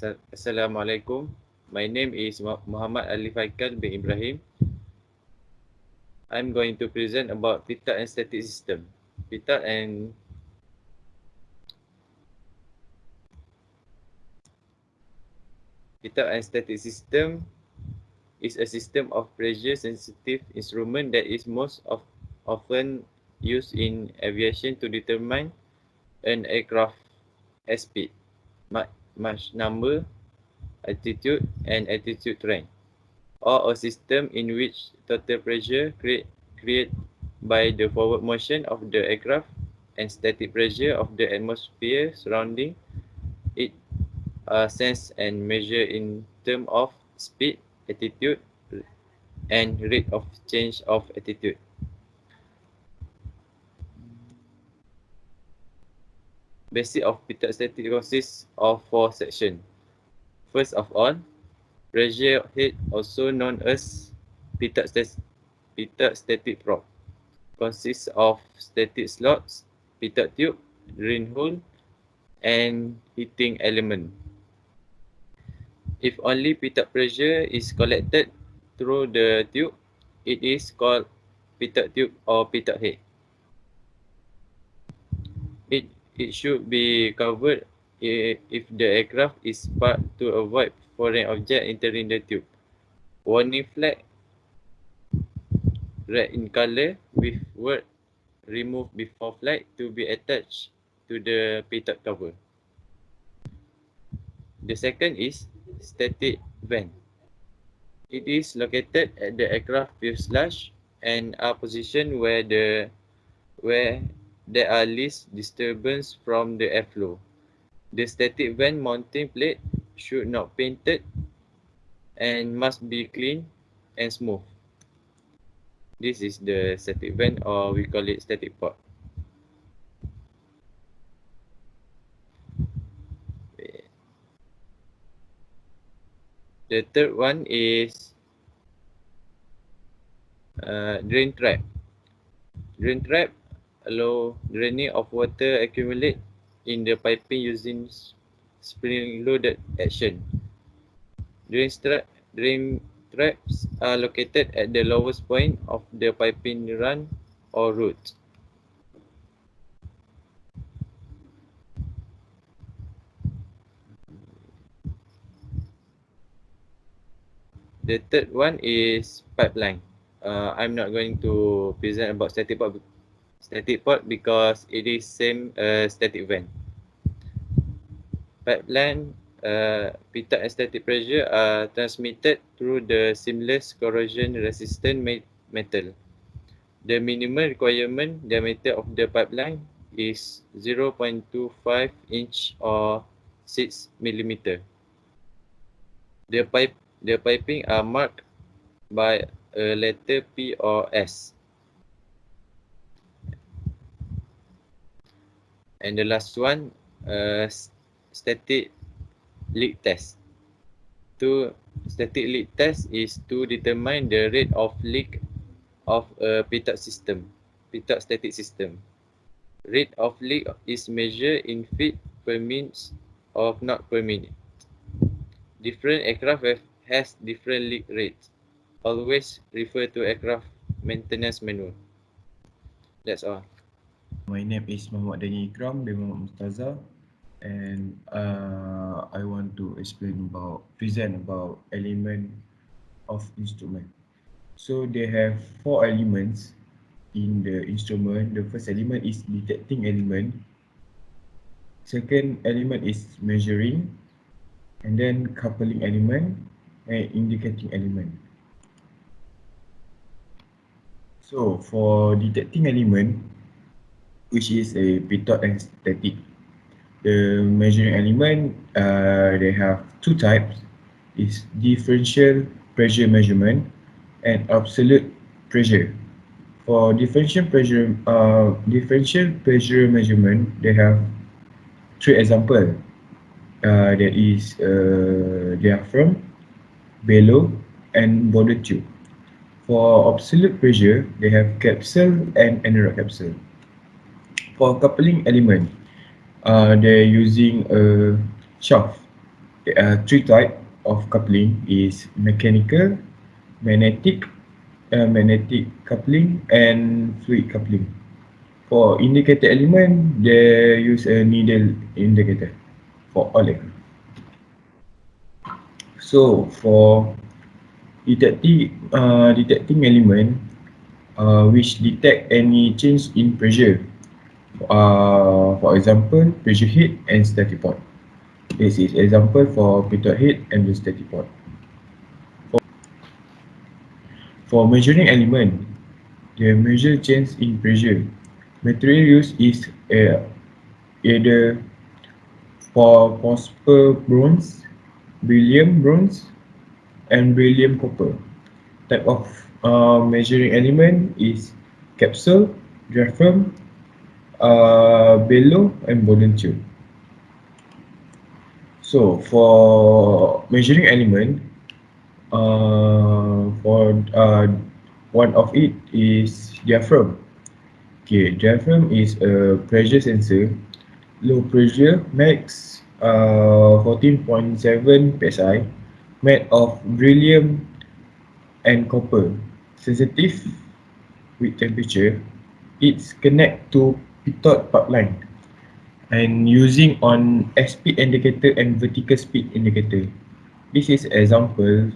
Assalamualaikum. My name is Muhammad Ali Faikal bin Ibrahim. I'm going to present about Pitot and static system. Pitot and static system is a system of pressure-sensitive instrument that is often used in aviation to determine an aircraft airspeed, Mach number, altitude, and altitude range, or a system in which total pressure created by the forward motion of the aircraft and static pressure of the atmosphere surrounding it are sensed and measured in terms of speed, altitude, and rate of change of altitude. Basic of Pitot static consists of 4 sections. First of all, pressure head, also known as Pitot static probe, consists of static slots, Pitot tube, drain hole, and heating element. If only pitot pressure is collected through the tube, it is called pitot tube or pitot head. It should be covered if the aircraft is parked to avoid foreign object entering the tube. Warning flag, red in color with word remove before flight, to be attached to the pitot cover. The second is static vent. It is located at the aircraft fuselage and are positioned where there are least disturbance from the airflow. The static vent mounting plate should not painted and must be clean and smooth. This is the static vent, or we call it static port. The third one is drain trap. Drain trap allow draining of water accumulate in the piping using spring-loaded action. Drain traps are located at the lowest point of the piping run or route. The third one is pipeline. I'm not going to present about static port because it is same static vent. Pipeline, pitot and static pressure are transmitted through the seamless corrosion resistant metal. The minimum requirement diameter of the pipeline is 0.25 inch or 6 millimeter. The piping are marked by a letter P or S. And the last one, static leak test. Static leak test is to determine the rate of leak of a pitot static system. Rate of leak is measured in feet per minute or knot per minute. Different aircraft has different leak rates. Always refer to aircraft maintenance manual. That's all. My name is Muhammad Dani Ikram bin Muhammad Mustaza, and I want to present about element of instrument. So they have 4 elements in the instrument. The first element is detecting element. Second element is measuring, and then coupling element and indicating element. So for detecting element, which is a pitot and static, the measuring element, they have 2 types. Is differential pressure measurement and absolute pressure. For differential pressure measurement, they have 3 examples. There is diaphragm, bellow, and border tube. For absolute pressure, they have capsule and anaerobic capsule. For coupling element, they're using a shaft. There are three types of coupling: is mechanical, magnetic, magnetic coupling, and fluid coupling. For indicator element, they use a needle indicator for all electrons. So for detecting element which detect any change in pressure, for example, pressure head and static point. This is example for Pitot head and the static point. For measuring element, the measure change in pressure. Material used is either for phosphor bronze, beryllium bronze, and beryllium copper. Type of measuring element is capsule, diaphragm, bellow, and Bourdon tube. So for measuring element, for one of it is diaphragm. Okay, diaphragm is a pressure sensor. Low pressure max 14.7 psi, made of beryllium and copper. Sensitive with temperature. It's connect to Pitot pipeline and using on speed indicator and vertical speed indicator. This is example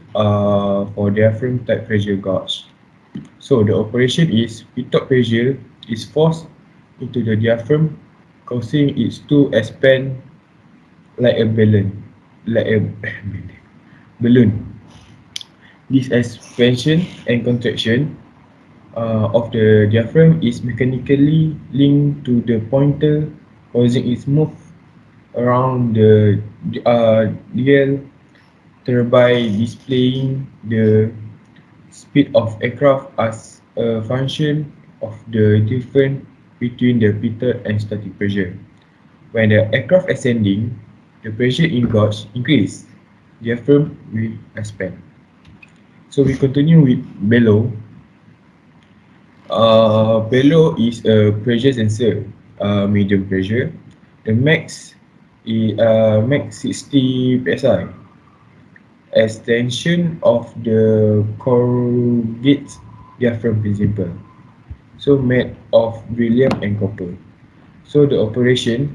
for diaphragm type pressure gauge. So the operation is pitot pressure is forced into the diaphragm, causing it to expand like a balloon, like a balloon. This expansion and contraction of the diaphragm is mechanically linked to the pointer, causing its move around the dial thereby displaying the speed of aircraft as a function of the difference between the pitot and static pressure. When the aircraft ascending, the pressure in gauge increase, diaphragm will expand. So we continue with bellow. Bellow is a pressure sensor, medium pressure. The max 60 psi. Extension of the corrugate diaphragm principle. So made of beryllium and copper. So the operation,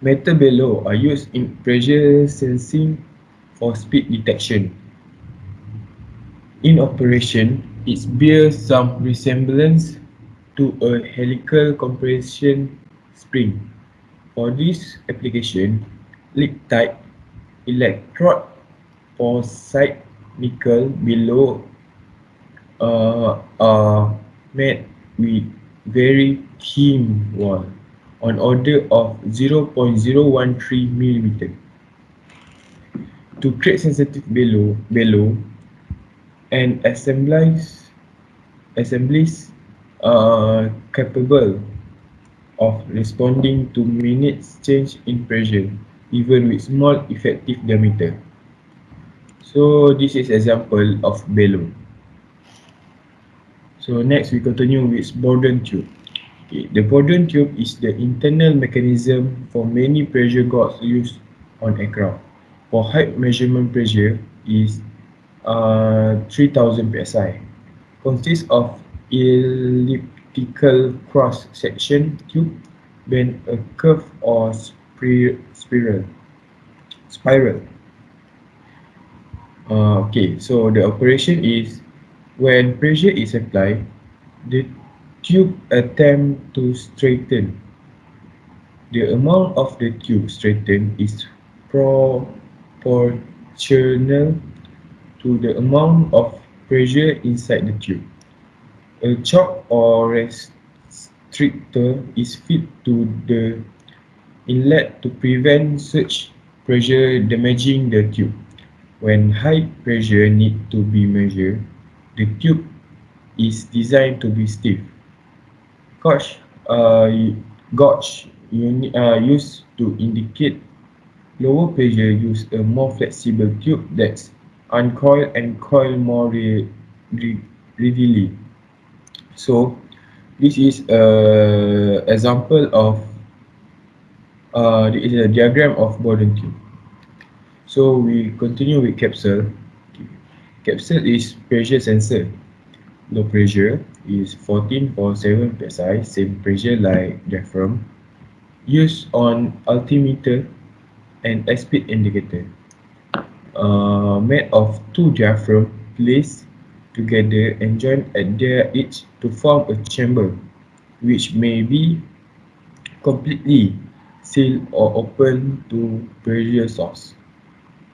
metal bellow are used in pressure sensing for speed detection. In operation, it bears some resemblance to a helical compression spring. For this application, lead type electrode for side nickel below are made with very thin wall on order of 0.013 millimeter. To create sensitive bellow and assemblies capable of responding to minutes change in pressure even with small effective diameter. So this is example of bellow. So next we continue with Bourdon tube. Okay, the Bourdon tube is the internal mechanism for many pressure gauges used on aircraft. For height measurement pressure is 3000 psi. Consists of elliptical cross-section tube, then a curve or spiral. Okay, so the operation is when pressure is applied, the tube attempt to straighten. The amount of the tube straightened is proportional to the amount of pressure inside the tube. A choke or restrictor is fit to the inlet to prevent such pressure damaging the tube. When high pressure need to be measured, the tube is designed to be stiff. Gauge, uh, used to indicate lower pressure use a more flexible tube that's uncoiled and coiled more readily. So this is a example of this is a diagram of Bourdon tube. So we continue with capsule. Capsule is pressure sensor. Low pressure is 14.7 psi, same pressure like diaphragm. Used on altimeter and airspeed indicator. Made of two diaphragms placed together and joined at their edge to form a chamber, which may be completely sealed or open to pressure source.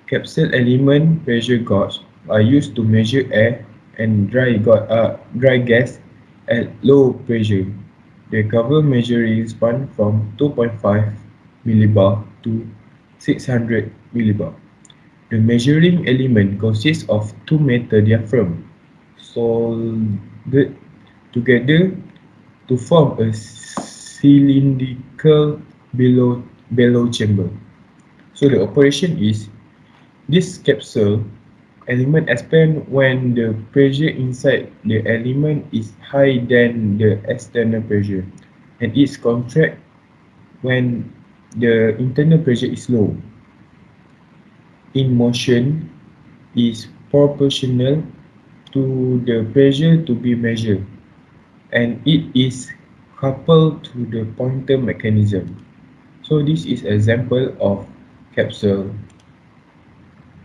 Capsule element pressure gauge are used to measure air and dry gas at low pressure. They cover measuring span from 2.5 millibar to 600 millibar. The measuring element consists of two metal diaphragms soldered together to form a cylindrical bellow chamber. So the operation is this capsule element expands when the pressure inside the element is higher than the external pressure, and it contracts when the internal pressure is low. In motion is proportional to the pressure to be measured, and it is coupled to the pointer mechanism. So this is example of capsule.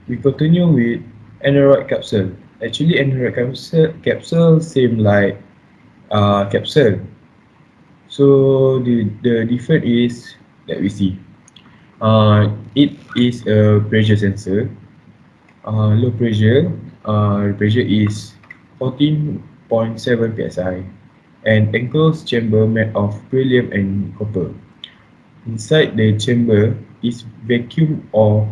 We continue with aneroid capsule. Actually, aneroid capsule same like capsule. So the difference is that we see. It is a pressure sensor. Low pressure. Pressure is 14.7 psi, and enclosed chamber made of beryllium and copper. Inside the chamber is vacuum or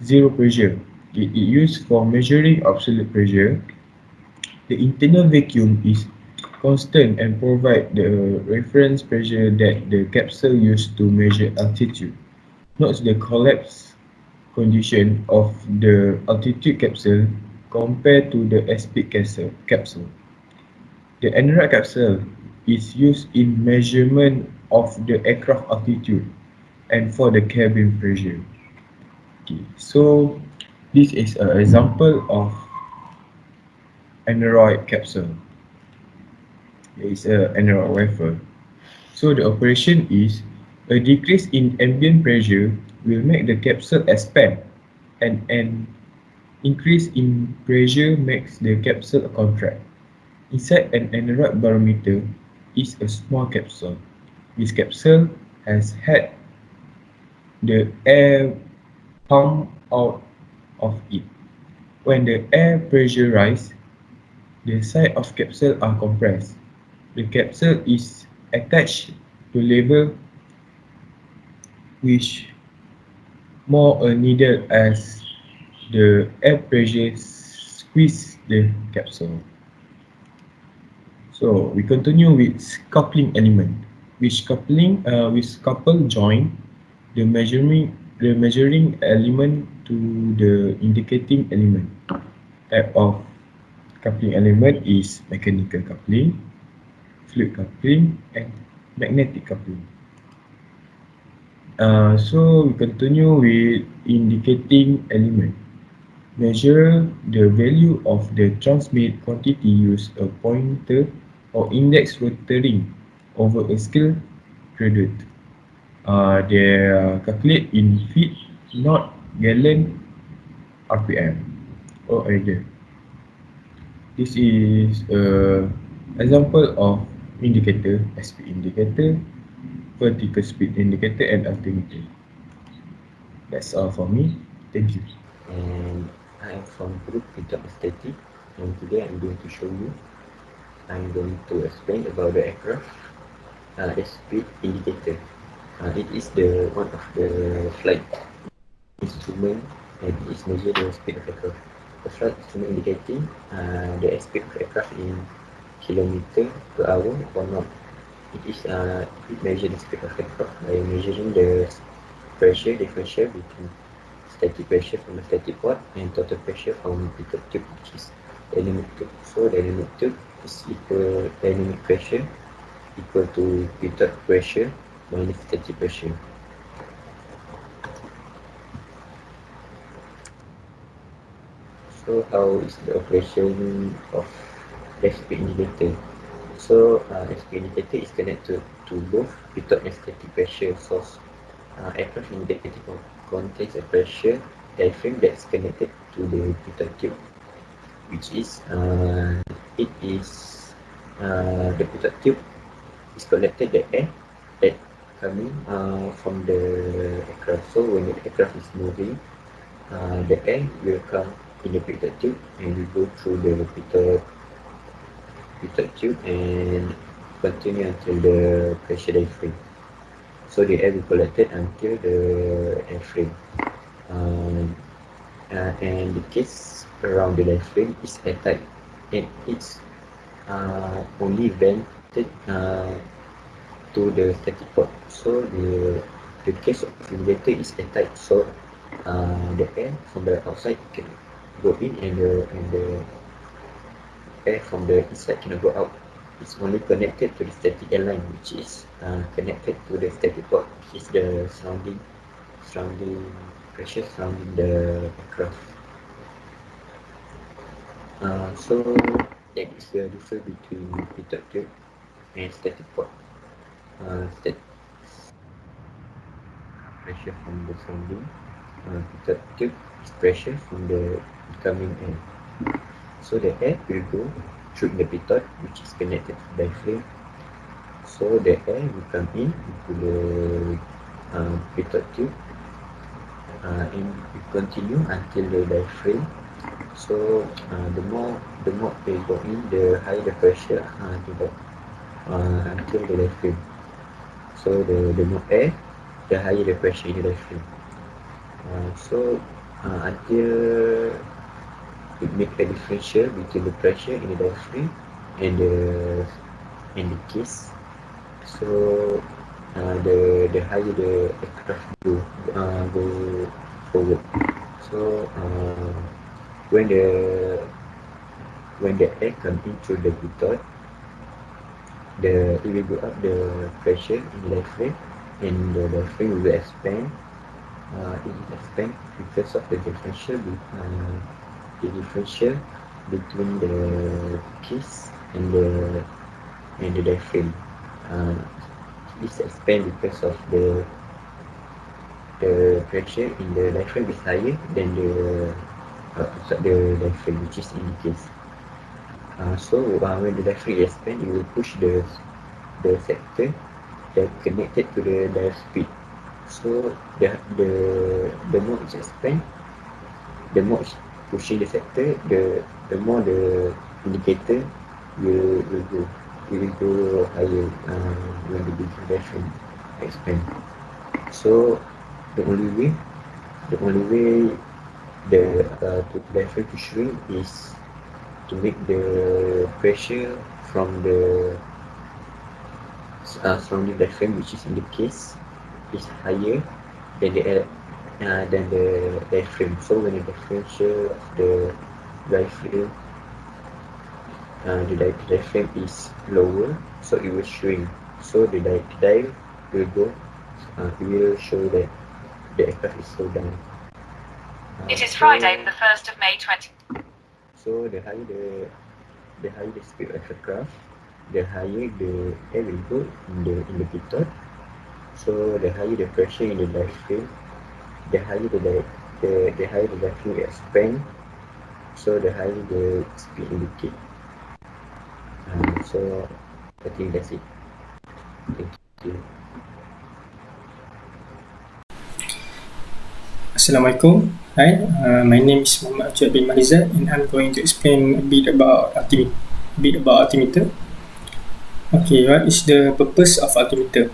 zero pressure. It is used for measuring absolute pressure. The internal vacuum is constant and provide the reference pressure that the capsule used to measure altitude. Note the collapse condition of the altitude capsule compared to the airspeed capsule. The aneroid capsule is used in measurement of the aircraft altitude and for the cabin pressure. Okay, so this is an example of aneroid capsule. It is an aneroid wafer. So the operation is a decrease in ambient pressure will make the capsule expand, and an increase in pressure makes the capsule contract. Inside an aneroid barometer is a small capsule. This capsule has had the air pumped out of it. When the air pressure rises, the side of capsule are compressed. The capsule is attached to lever which more a needle as the air pressure squeeze the capsule. So we continue with coupling element. With couple join the measuring element to the indicating element. Type of coupling element is mechanical coupling, fluid coupling, and magnetic coupling. So we continue with indicating element. Measure the value of the transmit quantity. Use a pointer or index rotary over a scale gradient. They calculate in feet, not gallon, RPM or again. This is a example of indicator, speed indicator, vertical speed indicator, and altimeter. That's all for me. Thank you. And I am from group Pitot Aesthetic, and today I'm going to show you. I'm going to explain about the aircraft speed indicator. It is the one of the flight instrument and it is measure the speed of aircraft. The flight instrument indicating the speed of aircraft in kilometer per hour or not. It measure the speed of aircraft by measuring the pressure differential between static pressure from the static port and total pressure from the tube, which is dynamic tube. So dynamic tube is equal dynamic pressure equal to Pitot pressure minus static pressure. So how is the operation of the speed indicator? So speed indicator is connected to both pitot and static pressure source. Aircraft indicator contains a pressure diaphragm that's connected to the pitot tube, which is it is the pitot tube is collected the air that coming from the aircraft. So when the aircraft is moving, the air will come in the pitot tube and will go through the pitot tube and continue until the pressure diaphragm. So the air will collected until the airframe. Um, and the case around the diaphragm is airtight and it's only vented to the static port. So the case of ventilator is airtight. So the air from the outside can go in and the air from the inside cannot go out. It's only connected to the static airline, which is connected to the static port, which is the surrounding pressure surrounding the aircraft. So that is the difference between pitot tube and static port. Static pressure from the surrounding, pitot tube is pressure from the incoming air. So the air will go through the pitot, which is connected to the diaphragm. So the air will come in into the pitot tube and will continue until the diaphragm. So the more they go in, the higher the pressure until the diaphragm. So the more air, the higher the pressure in the diaphragm. So until it make a differential between the pressure in the diaphragm and the case. So the higher the aircraft go forward. So when the when the air comes in through the pitot, it will go up the pressure in the diaphragm, and the diaphragm will expand. It will expand because of the differential between the case and the diaphragm. Uh, this expand because of the pressure in the diaphragm is higher than the diaphragm, which is in the case. So when the diaphragm expand, it will push the sector that connected to the diaphragm speed. So the more it expand, the more it's pushing the sector, the more the indicator will go. It will go higher when the diaphragm expand. So the only way the only way the diaphragm to shrink is to make the pressure from the surrounding diaphragm, which is in the case, is higher than the diaphragm. So when the differential of the diaphragm the diaphragm is lower, so it will shrink. So the dive will go. It will show that the aircraft is slowed down. It is Friday, the 1st of May 20. So the higher the speed of aircraft, the higher the air will go in the pitot. So the higher the pressure in the diaphragm, the higher the higher the diaphragm expand. So the higher the speed indicate. So I think that's it. Thank you. Assalamualaikum. Hi, my name is Muhammad Ajad bin Mariza, and I'm going to explain a bit about altimeter. Okay, what is the purpose of altimeter?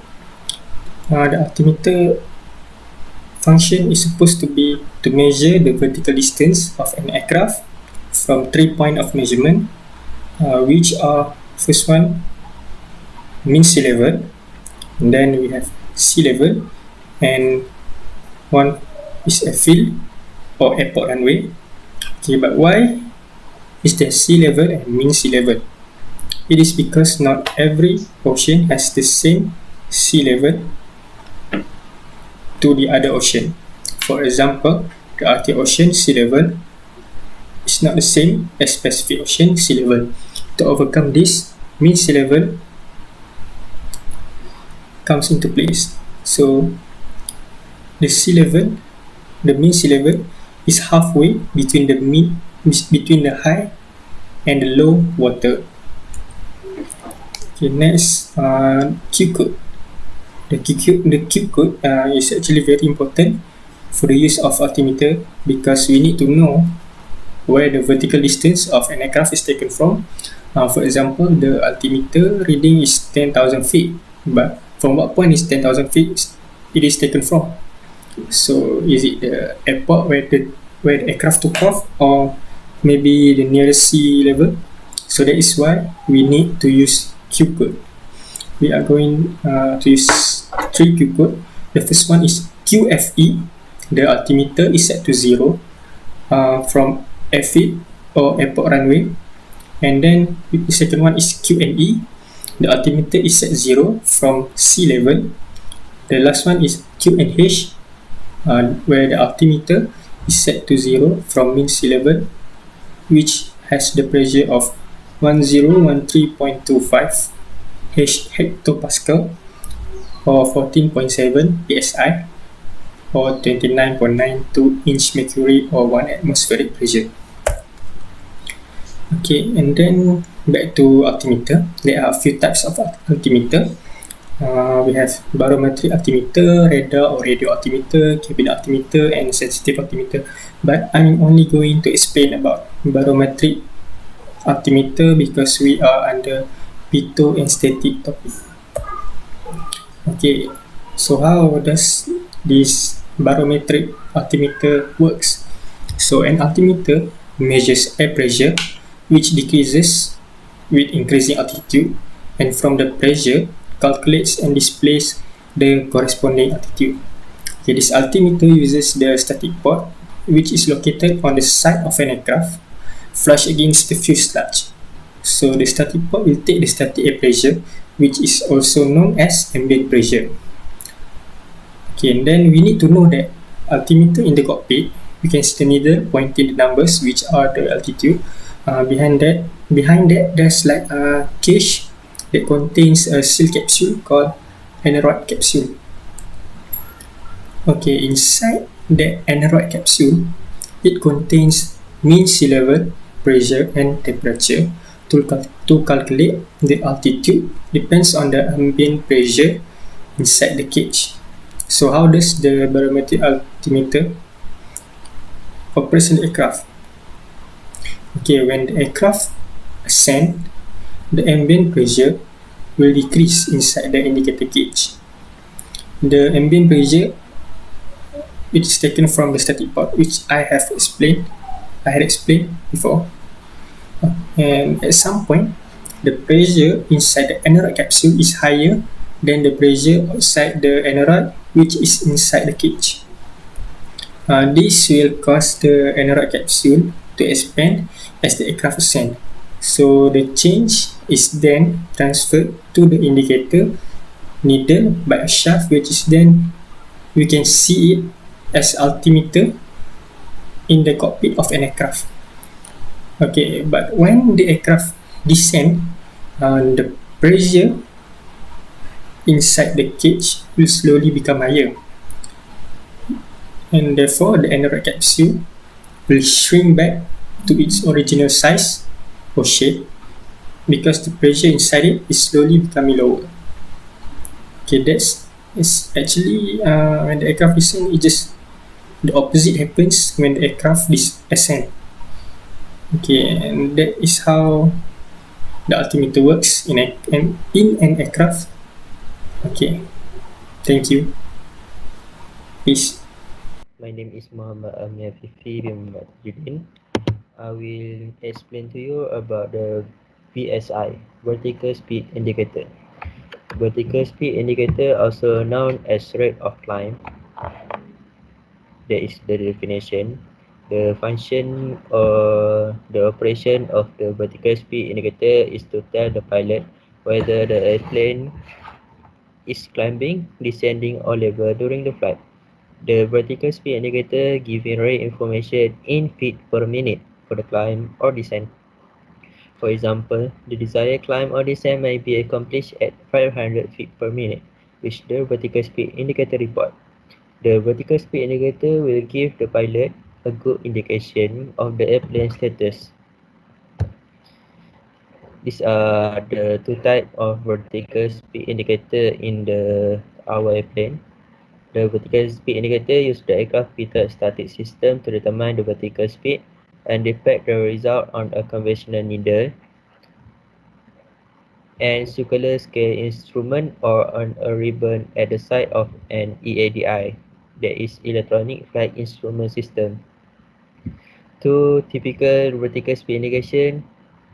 The altimeter function is supposed to be to measure the vertical distance of an aircraft from 3 points of measurement, which are first one mean sea level, and then we have sea level, and one is a field or airport runway. Okay, but why is there sea level and mean sea level? It is because not every ocean has the same sea level to the other ocean. For example, the Arctic Ocean sea level is not the same as Pacific Ocean sea level. To overcome this, mean sea level comes into place. So the sea level, the mean sea level, is halfway between between the high and the low water. Okay, next, Q code. The Q code is actually very important for the use of altimeter because we need to know where the vertical distance of an aircraft is taken from. For example, the altimeter reading is 10,000 feet, but from what point is 10,000 feet it is taken from? So is it the airport where the aircraft took off, or maybe the nearest sea level? So that is why we need to use Q code. We are going to use three Q code. The first one is QFE. The altimeter is set to 0 from airfield or airport runway. And then the second one is QNE. The altimeter is set 0 from sea level. The last one is QNH, where the altimeter is set to 0 from mean sea level, which has the pressure of 1013.25 hectopascal or 14.7 psi or 29.92 inch mercury or 1 atmospheric pressure. Okay, and then back to altimeter. There are a few types of altimeter. We have barometric altimeter, radar or radio altimeter, cabin altimeter, and sensitive altimeter. But I'm only going to explain about barometric altimeter because we are under Pitot and static topic. Okay, so how does this barometric altimeter works? So an altimeter measures air pressure which decreases with increasing altitude, and from the pressure calculates and displays the corresponding altitude. Okay, this altimeter uses the static port which is located on the side of an aircraft flush against the fuselage. So the static port will take the static air pressure, which is also known as ambient pressure. Okay, and then we need to know that altimeter in the cockpit, we can see the needle pointing the numbers which are the altitude. Behind that, there's like a cage that contains a seal capsule called aneroid capsule. Okay, inside the aneroid capsule, it contains mean sea level, pressure, and temperature. To calculate the altitude depends on the ambient pressure inside the cage. So how does the barometric altimeter operates in the aircraft? Okay, when the aircraft ascend, the ambient pressure will decrease inside the indicator cage. The ambient pressure, which is taken from the static port, which I had explained before. And at some point, the pressure inside the aneroid capsule is higher than the pressure outside the aneroid, which is inside the cage. This will cause the aneroid capsule to expand as the aircraft ascends. So the change is then transferred to the indicator needle by a shaft, which is then we can see it as altimeter in the cockpit of an aircraft. Okay, but when the aircraft descend, the pressure inside the cage will slowly become higher, and therefore the aneroid capsule will shrink back to its original size or shape because the pressure inside it is slowly becoming lower. Okay, it's actually when the aircraft descend, it just the opposite happens when the aircraft ascend. Okay, and that is how the altimeter works in an aircraft. Okay, thank you. Peace. My name is Muhammad Amir Fifi bin Majidin. I will explain to you about the VSI, Vertical Speed Indicator. Vertical Speed Indicator, also known as rate of climb, that is the definition. The function or the operation of the vertical speed indicator is to tell the pilot whether the airplane is climbing, descending, or level during the flight. The vertical speed indicator gives rate information in feet per minute. for the climb or descent. For example, the desired climb or descent may be accomplished at 500 feet per minute, which the vertical speed indicator report. The vertical speed indicator will give the pilot a good indication of the airplane status. These are the two types of vertical speed indicator in our airplane. The vertical speed indicator uses the aircraft Pitot static system to determine the vertical speed and depict the result on a conventional needle and circular scale instrument or on a ribbon at the side of an EADI, that is Electronic Flight Instrument System. Two typical vertical speed indication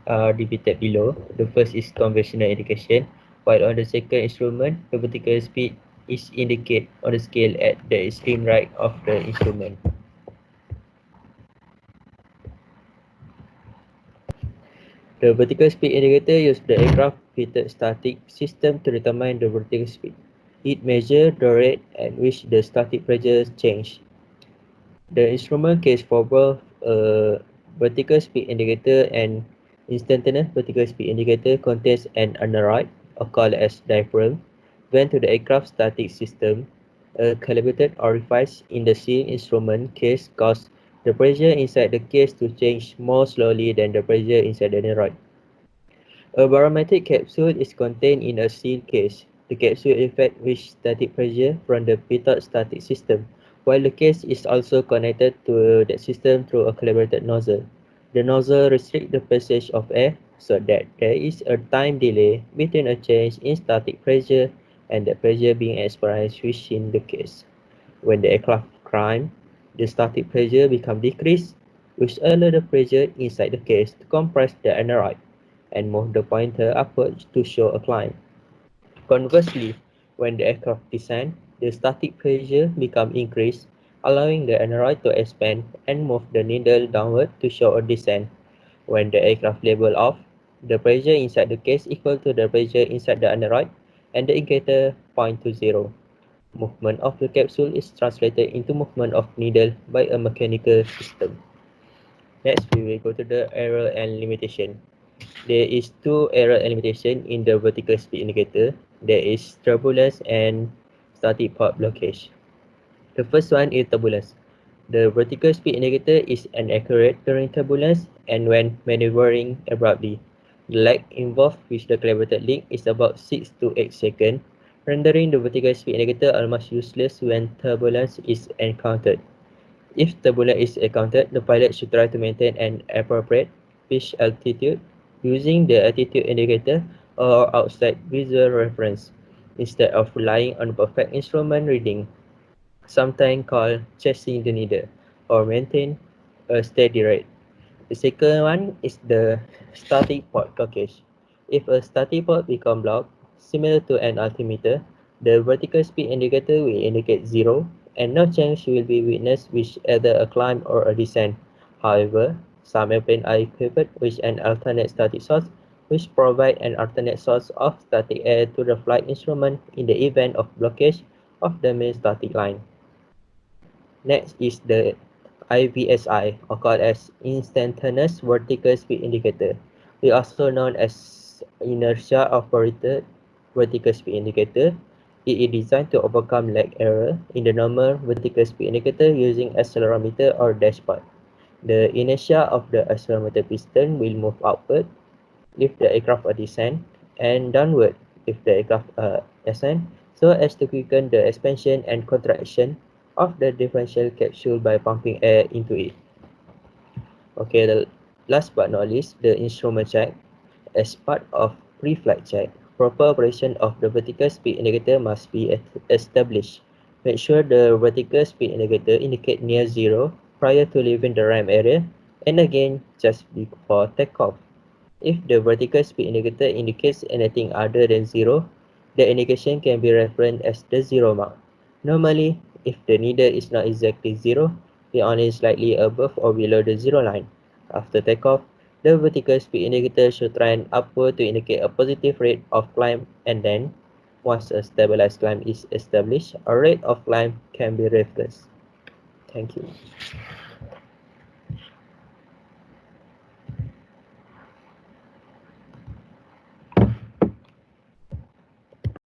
are depicted below. The first is conventional indication, while on the second instrument, the vertical speed is indicated on the scale at the extreme right of the instrument. The vertical speed indicator uses the aircraft fitted static system to determine the vertical speed. It measures the rate at which the static pressure changes. The instrument case for both a vertical speed indicator and instantaneous vertical speed indicator contains an aneroid, or called as diaphragm, vent to the aircraft static system. A calibrated orifice in the seal instrument case causes the pressure inside the case to change more slowly than the pressure inside the aneroid. A barometric capsule is contained in a sealed case. The capsule effects which static pressure from the Pitot static system, while the case is also connected to that system through a calibrated nozzle. The nozzle restricts the passage of air so that there is a time delay between a change in static pressure and the pressure being experienced within the case. When the aircraft climbs, the static pressure becomes decreased, which allows the pressure inside the case to compress the aneroid and move the pointer upwards to show a climb. Conversely, when the aircraft descends, the static pressure becomes increased, allowing the aneroid to expand and move the needle downward to show a descent. When the aircraft level off, the pressure inside the case equal to the pressure inside the aneroid, and the indicator point to zero. Movement of the capsule is translated into movement of needle by a mechanical system. Next, we will go to the error and limitation. There is two error and limitation in the vertical speed indicator. There is turbulence and static port blockage. The first one is turbulence. The vertical speed indicator is inaccurate during turbulence and when maneuvering abruptly. The lag involved with the calibrated link is about 6 to 8 seconds, rendering the vertical speed indicator almost useless when turbulence is encountered. If turbulence is encountered, the pilot should try to maintain an appropriate pitch altitude using the altitude indicator or outside visual reference instead of relying on perfect instrument reading, sometimes called chasing the needle, or maintain a steady rate. The second one is the static port blockage. If a static port becomes blocked, similar to an altimeter, the vertical speed indicator will indicate zero, and no change will be witnessed with either a climb or a descent. However, some airplanes are equipped with an alternate static source, which provide an alternate source of static air to the flight instrument in the event of blockage of the main static line. Next is the IVSI, or called as Instantaneous Vertical Speed Indicator. It also known as Inertia Operated Vertical Speed Indicator. It is designed to overcome lag error in the normal vertical speed indicator using accelerometer or dashboard. The inertia of the accelerometer piston will move upward if the aircraft descend and downward if the aircraft ascend, so as to quicken the expansion and contraction of the differential capsule by pumping air into it. Okay, the last but not least, the instrument check. As part of pre-flight check, proper operation of the vertical speed indicator must be established. Make sure the vertical speed indicator indicates near zero prior to leaving the ramp area, and again just before takeoff. If the vertical speed indicator indicates anything other than zero, the indication can be referenced as the zero mark. Normally, if the needle is not exactly zero, it only slightly above or below the zero line. After takeoff, the vertical speed indicator should trend upward to indicate a positive rate of climb, and then, once a stabilized climb is established, a rate of climb can be referenced. Thank you.